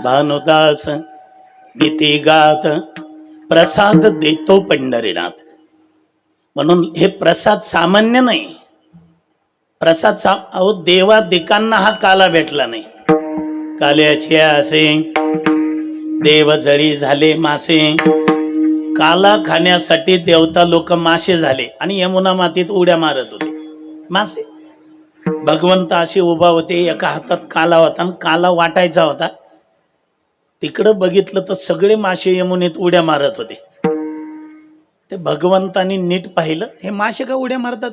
भानुदास गीती गात प्रसाद देतो पंढरीनाथ. म्हणून हे प्रसाद सामान्य नाही. प्रसाद अहो देवा दिकांना हा काला भेटला नाही. काल्याचे असे देव जळी झाले मासे. काला खाण्यासाठी देवता लोक मासे झाले आणि यमुना मातीत उड्या मारत होते. मासे भगवंत असे उभा होते, एका हातात काला होता आणि काला वाटायचा होता. तिकडं बघितलं तर सगळे मासे यमुनेत उड्या मारत होते. ते भगवंतानी नीट पाहिलं, हे मासे का उड्या मारतात.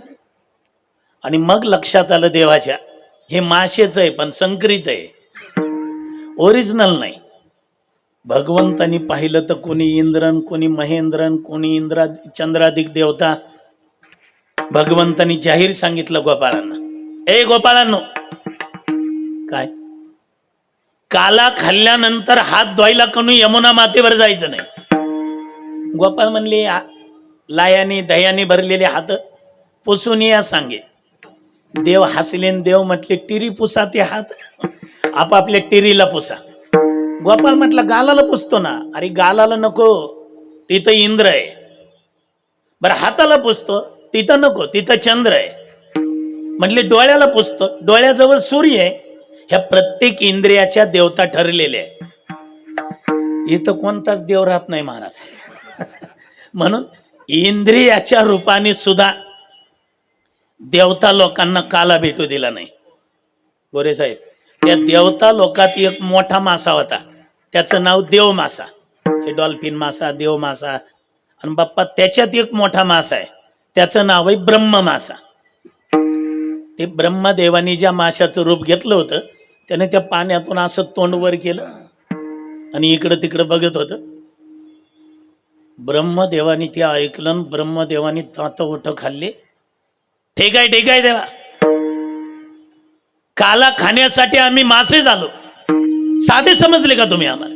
आणि मग लक्षात आलं देवाच्या, हे मासेच आहे पण संकरित आहे, ओरिजिनल नाही. भगवंतानी पाहिलं तर कोणी इंद्रन, कोणी महेंद्रन, कोणी चंद्राधिक देवता. भगवंतानी जाहीर सांगितलं गोपाळांना, ए गोपाळांनो, काय काला खाल्ल्यानंतर हात धुवायला कोणी यमुना मातेवर जायचं नाही. गोपाळ म्हणले, लायाने दह्याने भरलेले हात पुसून या सांगे. देव हसले, देव म्हटले, टिरी पुसा ते हात, आपापल्या टिरीला पुसा. गोपाळ म्हटलं, गालाला पुसतो ना. अरे गालाला नको, तिथं इंद्र आहे. बरं हाताला पुसतो, तिथं नको, तिथं चंद्र आहे. म्हटले डोळ्याला पुसतो, डोळ्याजवळ सूर्य आहे. ह्या प्रत्येक इंद्रियाच्या देवता ठरलेल्या आहे. इथं कोणताच देव राहत नाही महाराज. म्हणून इंद्रियाच्या रूपाने सुद्धा देवता लोकांना काला भेटू दिला नाही. गोरे साहेब, त्या देवता लोकात एक मोठा मासा होता, त्याचं नाव देव मासा. हे डॉल्फिन मासा, देव मासा. आणि बाप्पा त्याच्यात एक मोठा मासा आहे, त्याचं नाव आहे ब्रह्म मासा. ते ब्रह्मदेवानी ज्या माशाचं रूप घेतलं होतं, त्याने त्या पाण्यातून असं तोंड वर केलं आणि इकडं तिकडं बघत होतं. ब्रह्मदेवानी ते ऐकलं, ब्रह्मदेवानी दात ओठ खाल्ले. ठीक आहे ठीक आहे देवा, काला खाण्यासाठी आम्ही मासे झालो, साधे समजले का तुम्ही आम्हाला.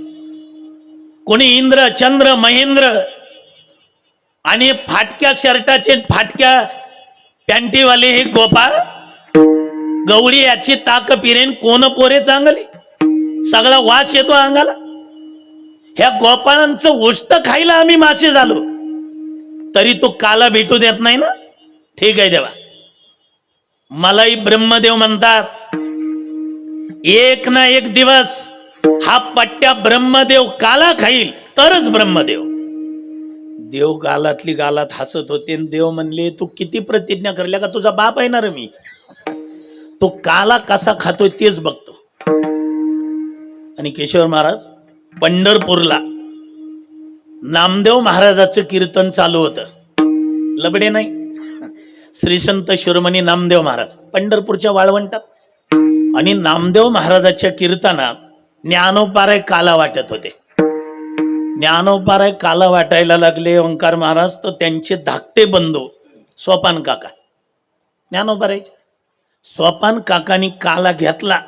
कोणी इंद्र, चंद्र, महेंद्र आणि फाटक्या शर्टाचे फाटक्या पॅन्टीवाले हे गोपाळ गवळी, याची ताक पिरेन कोण पोरे चांगले, सगळा वास येतो अंगाला. ह्या गोपाळांचं उष्ट खायला आम्ही मासे झालो, तरी तो काला भेटू देत नाही ना. ठीक आहे देवा, मलाही ब्रह्मदेव म्हणतात. एक ना एक दिवस हा पट्ट्या ब्रह्मदेव काला खाईल तरच ब्रह्मदेव. देव गालातली गालात हसत होते. देव म्हणले, तू किती प्रतिज्ञा करल्या का, तुझा बाप आहे ना रे मी. तो काला कसा खातोय तेच बघतो. आणि केशवर महाराज पंढरपूरला नामदेव महाराजाचं कीर्तन चालू होतं. लबडे नाही, श्री संत शिरोमणी नामदेव महाराज पंढरपूरच्या वाळवंटात. आणि नामदेव महाराजाच्या कीर्तनात ज्ञानोपाराय काला वाटत होते. ज्ञानोपाराय काला वाटायला लागले ओंकार महाराज, तर त्यांचे धाकटे बंधू सोपान काका, ज्ञानोपारायचे सोपान काकानी काला घेतला.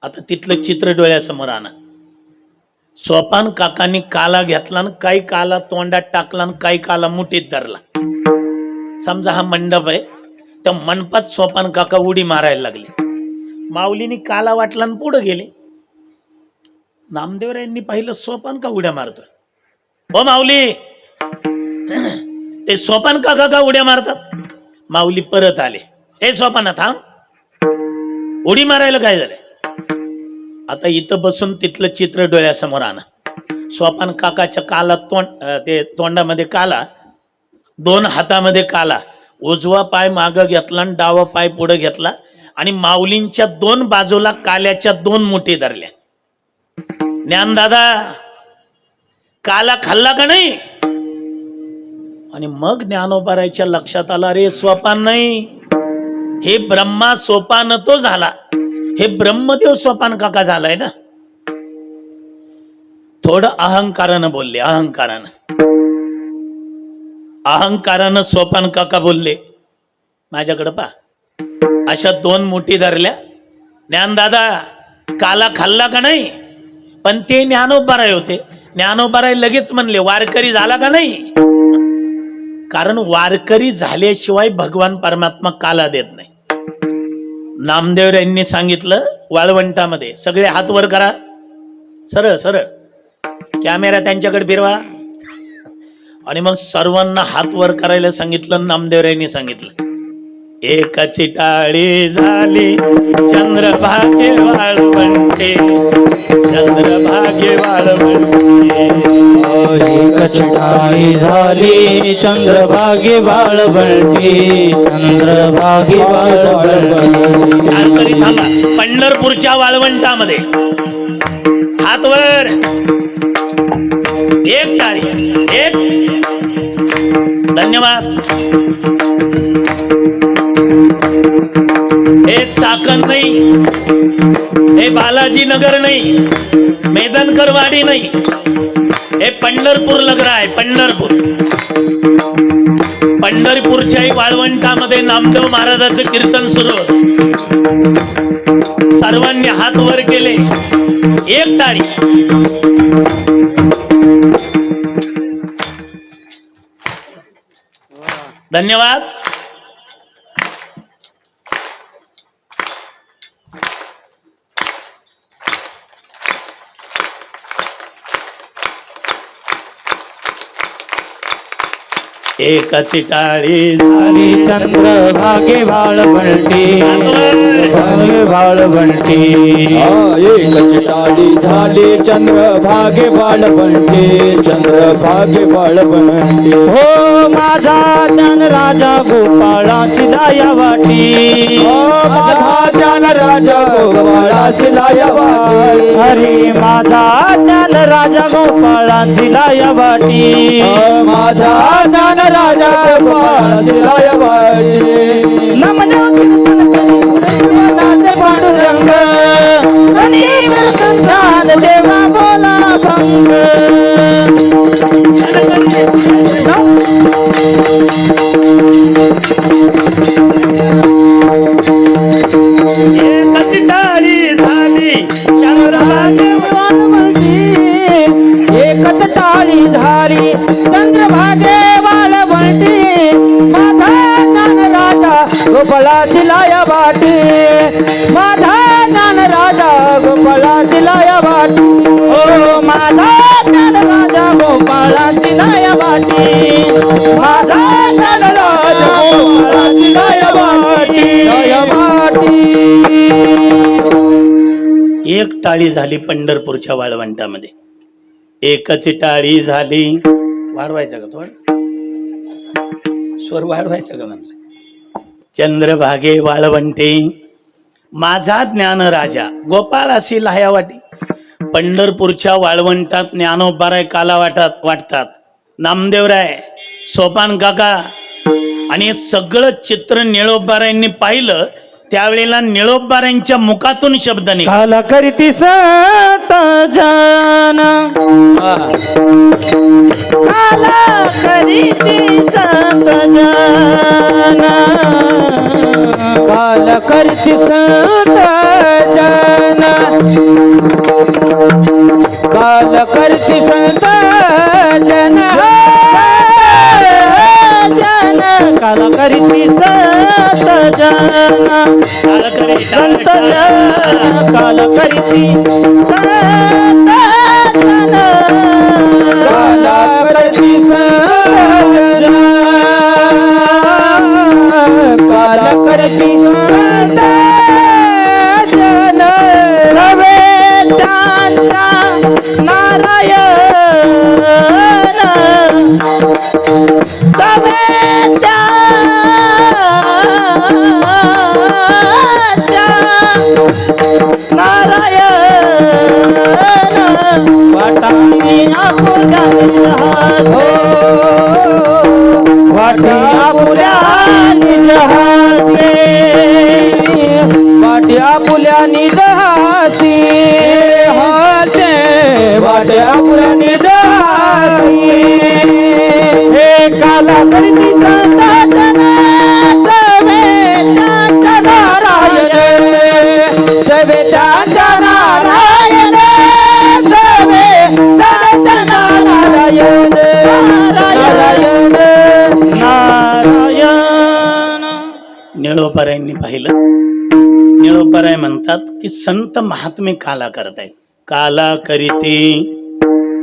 आता तिथलं चित्र डोळ्यासमोर आणा. सोपान काकानी काला घेतला आणि काही काला तोंडात टाकला आणि काही काला मुठीत धरला. समजा हा मंडप आहे, त्या मंडपात सोपान काका उडी मारायला लागले. माऊलीनी काला वाटला आणि पुढे गेले. नामदेवरायांनी पाहिलं, सोपान का उड्या मारतो. हो माऊली, ते सोपान काका का उड्या मारतात. माऊली परत आले. हे सोपाना थांब, उडी मारायला काय झालं. आता इथं बसून तिथलं चित्र डोळ्यासमोर आणा. सोपान काकाच्या काला ते तोंडामध्ये काला, दोन हातामध्ये काला, उजवा पाय माग घेतला आणि डावा पाय पुढे घेतला आणि माऊलींच्या दोन बाजूला काल्याच्या दोन मुठी धरल्या. ज्ञानदादा काला खाल्ला का नाही. आणि मग ज्ञानोबारायच्या लक्षात आला, रे सोपान नाही, हे ब्रह्मा सोपान तो झाला, हे ब्रह्मदेव सोपान काका झालाय ना. थोडं अहंकारानं बोलले, अहंकारानं सोपान काका बोलले, माझ्याकडे पा. अशा दोन मुठी धरल्या. ज्ञानदादा काला खाल्ला का नाही. पण ते ज्ञानोबाराय होते. ज्ञानोबाराय लगेच म्हणले, वारकरी झाला का नाही. कारण वारकरी झाल्याशिवाय भगवान परमात्मा काला देत नाही. नामदेव यांनी सांगितलं, वाळवंटामध्ये सगळे हात वर करा. सरळ सरळ कॅमेरा त्यांच्याकडे फिरवा. आणि मग सर्वांना हात वर करायला सांगितलं. नामदेवरायांनी सांगितलं, एकाची टाळी झाली चंद्रभागे वाळवंटे, चंद्रभागे वाळवंटे. एकाची टाळी झाली चंद्रभागे वाळवंटे, चंद्रभागे वाळवंटे. तरी थांबा, पंढरपूरच्या वाळवंटामध्ये हात वर, एक टाळी, एक. धन्यवाद. हे चाकण नाही, हे बालाजी नगर नाही, मेदनकरवाडी नाही, हे पंढरपूर नगर आहे. पंढरपूर. पंढरपूरच्याही वाळवंटामध्ये नामदेव महाराजाचं कीर्तन सुरू होतं. सर्वांनी हात वर केले, एक टाळी. धन्यवाद. एकाची टाळी झाली चंद्रभागे वाळवंटे, भागे वाळवंटे. एकाची टाळी झाली चंद्रभागे वाळवंटे, चंद्रभागे वाळवंटे. हो माझा ज्ञान राजा गोपाळाची लाया वाटी, माझा ज्ञान राजा गोपाळाची लाया वाटी. अरे माझा ज्ञान राजा गोपाळाची लाया वाटी, माझा ज्ञान राजा गोपाळाची लाया वाटी. नामदेव कीर्तन करी नाचे पांडुरंग, आणि कीर्तन देवा बोला भंग. एकाची टाळी झाली चंद्रभागे वाळवंटी, एकच टाळी झाली चंद्रभागे वाळवंटी. माझा ज्ञान राजा गोपाळाची लाया वाटी, माझा ज्ञान राजा गोपाळाची लाया वाटी. ओ माझा ज्ञान राजा गोपाळाची लाया वाटी, माझा ज्ञान राजा गोपाळाची लाया वाटी, लाया वाटी. एक टाळी झाली पंढरपूरच्या वाळवंटामध्ये. एकच टाळी झाली. वाढवायचं का थोडं स्वर, वाढवायचं का म्हणलं. चंद्रभागे वाळवंटे, माझा ज्ञान राजा गोपाळ अशी लाया वाटी. पंढरपूरच्या वाळवंटात ज्ञानोबाराय काला वाटतात, नामदेवराय, सोपान काका, आणि हे सगळं चित्र निळोबारायांनी पाहिलं. त्यावेळेला निळोबारायांच्या मुखातून शब्द निघाला, काला करती सत जन, काला करती सत जन, काला करती सत जन, काला करती संत जन, जन काला करती सत जन, संत जन काला करती संत जन, काला करती संत जन, काला करती संत जन. सवे त्यांचा नारायण, सवे नारायण, वाटाणी आपुल्या हो, वाटी आपुल्या निजहाती, वाटी आपुल्या निजहाती, वाटी आपुल्या निजहाती. हे काला करती संत जन, सवे त्यांचा नारायण, सवे त्यांचा नारायण, सवे त्यांचा नारायण, नारायण नारायण. निळोबारायांनी पाहिलं. निळोबाराय म्हणतात की संत महात्मे काला करतायत. काला करीती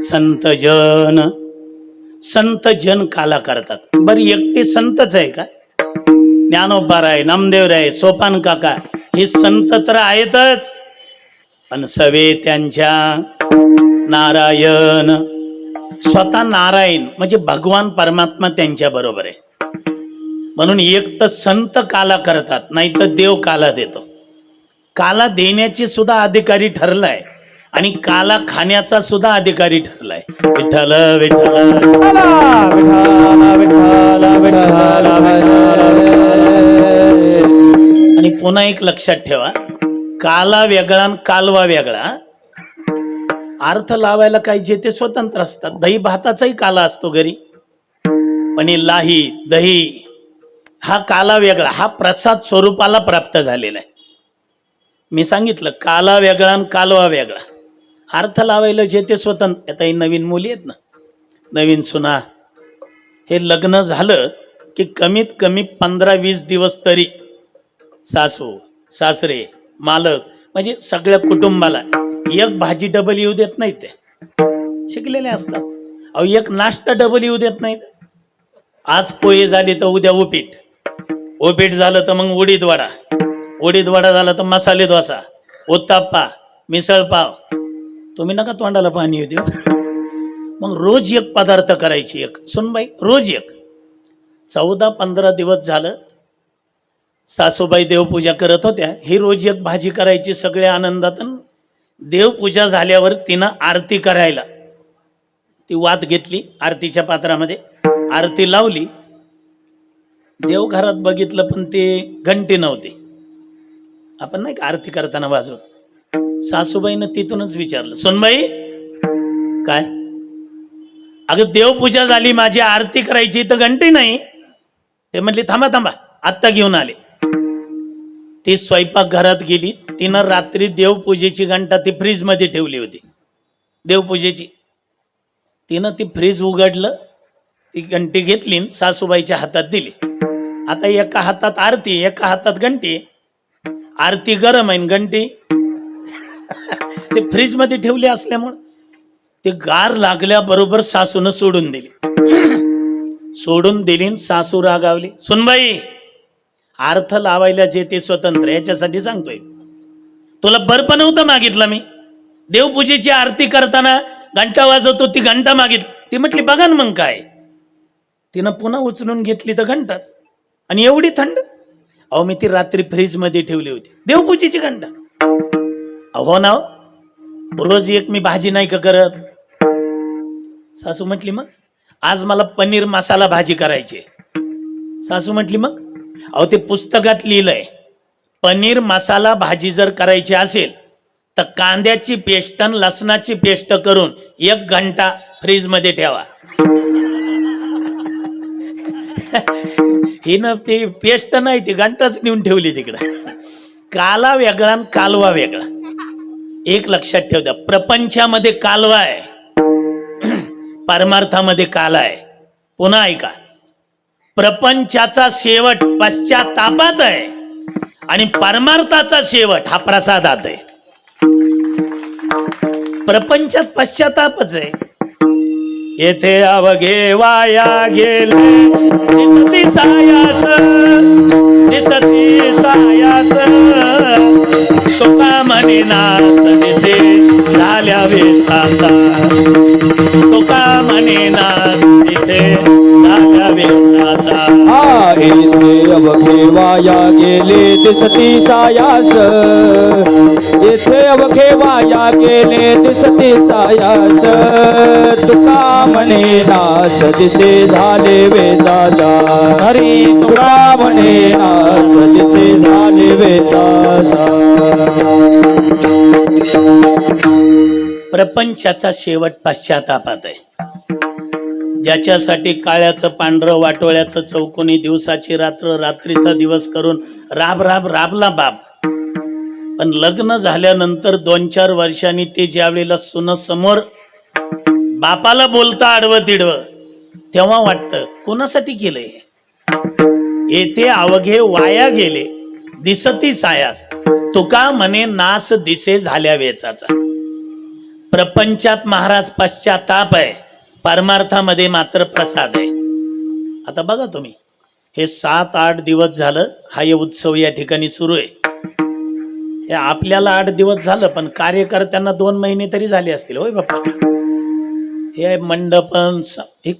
संत जन. संत जन काला करतात. बरं एकटे संतच आहे का? ज्ञानोबाराय, नामदेवराय, सोपान काका हे संत तर आहेतच, पण सवे त्यांच्या नारायण. स्वतः नारायण म्हणजे भगवान परमात्मा त्यांच्या बरोबर आहे. म्हणून एक तर संत काला करतात, नाही तर देव काला देतो. काला देण्याची सुद्धा अधिकारी ठरलाय आणि काला खाण्याचा सुद्धा अधिकारी ठरलाय. विठ्ठल विठ्ठल. आणि पुन्हा एक लक्षात ठेवा, काला वेगळा आणि कालवा वेगळा. अर्थ लावायला काही जे ते स्वतंत्र असतात. दही भाताचाही काला असतो घरी, पण हे लाही दही हा काला वेगळा, हा प्रसाद स्वरूपाला प्राप्त झालेला आहे. मी सांगितलं काला वेगळा आणि कालवा वेगळा. अर्थ लावायला जे ते स्वतंत्र. आता ही नवीन मुली आहेत ना, नवीन सुना, हे लग्न झालं की कमीत कमी 15-20 दिवस तरी सासू सासरे मालक म्हणजे सगळ्या कुटुंबाला एक भाजी डबल येऊ देत नाहीत. ते शिकलेले असतात. अहो एक नाश्ता डबल येऊ देत नाहीत. आज पोहे झाले तर उद्या उपीट, उपीट झालं तर मग उडीद वडा, उडीद वडा झाला तर मसाले डोसा, उत्तप्पा, मिसळ पाव. तुम्ही नका तोंडाला पाणी येऊ देऊ. मग रोज एक पदार्थ करायची. एक सुनबाई रोज एक. 14-15 दिवस झालं सासूबाई देवपूजा करत होत्या. ही रोज एक भाजी करायची सगळ्या आनंदात. देवपूजा झाल्यावर तिनं आरती करायला ती वात घेतली, आरतीच्या पात्रामध्ये आरती लावली. देवघरात बघितलं पण ते घंटी नव्हती. आपण नाही का आरती करताना वाजवत. सासूबाईनं तिथूनच विचारलं, सुनबाई काय? अगं देवपूजा झाली, माझी आरती करायची तर घंटी नाही. ते म्हणली थांबा थांबा आत्ता घेऊन आले. ती स्वयंपाक घरात गेली. तिनं रात्री देवपूजेची घंटा ती फ्रीज मध्ये ठेवली होती देवपूजेची. तिनं ती फ्रीज उघडलं, ती घंटी घेतली, सासूबाईच्या हातात दिली. आता एका हातात आरती, एका हातात घंटी. आरती गरम आहे, घंटी ते फ्रीज मध्ये ठेवली असल्यामुळे ते गार लागल्याबरोबर सासून सोडून दिली. सोडून दिली. सासू रागावली. सुनबाई अर्थ लावायला जे ते स्वतंत्र, याच्यासाठी सांगतोय. तुला बर्फ नव्हतं मागितलं मी. देवपूजेची आरती करताना घंटा वाजवतो, ती घंटा मागितली. ती म्हटली बघा ना मग काय. तिनं पुन्हा उचलून घेतली तर घंटाच. आणि एवढी थंड. अहो मी ती रात्री फ्रीज मध्ये ठेवली होती देवपूजेची घंटा. अहो ना, रोज एक मी भाजी नाही का करत. सासू म्हटली मग आज मला पनीर मसाला भाजी करायची. सासू म्हटली मग. अहो ते पुस्तकात लिहिलंय, पनीर मसाला भाजी जर करायची असेल तर कांद्याची पेस्ट आणि लसणाची पेस्ट करून 1 घंटा फ्रीज मध्ये ठेवा. ही न ती पेस्ट नाही, ती घंटाच नेऊन ठेवली तिकडं. काला वेगळा आणि कालवा वेगळा. एक लक्षात ठेव द्या, प्रपंचामध्ये कालवा आहे, परमार्थामध्ये काला आहे. पुन्हा ऐका, प्रपंचाचा शेवट पश्चातापात आहे आणि परमार्थाचा शेवट हा प्रसादात आहे. प्रपंचात पश्चातापच आहे. येथे अवघे वाया गेले दिसती सायास, दिसती सायास, तुका म्हणे नास दिसे झाल्या वेताचा, तुका म्हणे नास दिसे झाल्या वेताचा. येथे अवघे वाया गेले दिसती सायास, येथे अवघे वाया गेले दिसती सायास, तुका म्हणे नास दिसे झाले वेताचा. हरी तुका म्हणे नास दिसे झाले वेताचा. प्रपंचाचा शेवट पश्चातापात आहे. ज्याच्यासाठी काळ्याचं पांढरं, वाटोळ्याचं चौकोनी, दिवसाची रात्र, रात्रीचा दिवस करून राबला बाप. पण लग्न झाल्यानंतर 2-4 वर्षांनी ते ज्यावेळेला सुन समोर बापाला बोलता आडवं तिडवं, तेव्हा वाटतं कोणासाठी केलंय. येथे अवघे वाया गेले दिसती सायास, तुका म्हणे नास दिसे झाल्या वेचाचा. प्रपंचात महाराज पश्चाताप आहे, परमार्थामध्ये मात्र प्रसाद आहे. आता बघा तुम्ही, हे 7-8 दिवस झालं हा हे उत्सव या ठिकाणी सुरू आहे. हे आपल्याला 8 दिवस झालं, पण कार्यकर्त्यांना 2 महिने तरी झाले असतील. होय बाप्पा. हे मंडपन हे